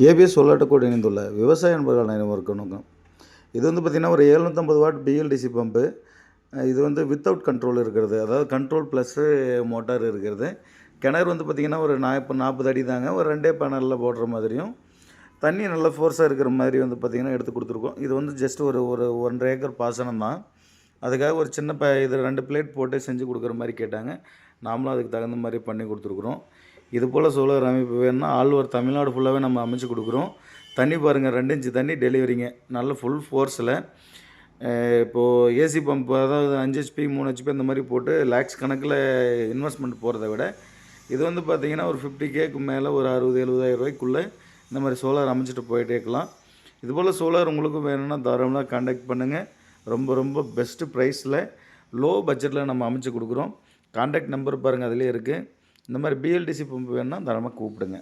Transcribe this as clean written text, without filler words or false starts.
ABS சொல்லாட்டக்கோடு இணைந்துள்ள விவசாய நண்பர்கள் அனைவருக்கும் இது வந்து பார்த்திங்கன்னா ஒரு 750 வாட் பிஎல்டிசி பம்பு. இது வந்து வித்தவுட் கண்ட்ரோல் இருக்கிறது, அதாவது கண்ட்ரோல் ப்ளஸ்ஸு மோட்டார் இருக்கிறது. கிணறு வந்து பார்த்திங்கன்னா ஒரு 40 அடி தாங்க. ஒரு 2 பேனலில் போடுற மாதிரியும் தண்ணி நல்ல ஃபோர்ஸாக இருக்கிற மாதிரி வந்து பார்த்திங்கன்னா எடுத்து கொடுத்துருக்கோம். இது வந்து ஜஸ்ட் ஒரு ஒரு 1.5 ஏக்கர் பாசனம் தான். அதுக்காக ஒரு சின்ன இது 2 பிளேட் போட்டு செஞ்சு கொடுக்குற மாதிரி கேட்டாங்க. நாமளும் அதுக்கு தகுந்த மாதிரி பண்ணி கொடுத்துருக்குறோம். இது போல் சோலார் அமைப்பு வேணும்னா ஆல் ஓவர் தமிழ்நாடு ஃபுல்லாகவே நம்ம அமைச்சு கொடுக்குறோம். தண்ணி பாருங்கள், 2 இன்ச்சு தண்ணி டெலிவரிங்க, நல்ல ஃபுல் ஃபோர்ஸில். இப்போது ஏசி பம்ப், அதாவது 5 ஹெச்பி 3 ஹெச்பி அந்த மாதிரி போட்டு லேக்ஸ் கணக்கில் இன்வெஸ்ட்மெண்ட் போகிறத விட இது வந்து பார்த்திங்கன்னா ஒரு 50Kக்கு மேலே ஒரு 60,000-70,000 ரூபாய்க்குள்ளே இந்த மாதிரி சோலார் அமைச்சிட்டு போயிட்டே இருக்கலாம். இதுபோல் சோலார் உங்களுக்கும் வேணும்னா தாராளமாக கான்டாக்ட் பண்ணுங்கள். ரொம்ப ரொம்ப பெஸ்ட்டு ப்ரைஸில் லோ பட்ஜெட்டில் நம்ம அமைச்சு கொடுக்குறோம். கான்டாக்ட் நம்பர் பாருங்கள், அதிலே இருக்குது. இந்த மாதிரி பிஎல்டிசி பம்ப் வேணும்னா தாராளமாக கூப்பிடுங்க.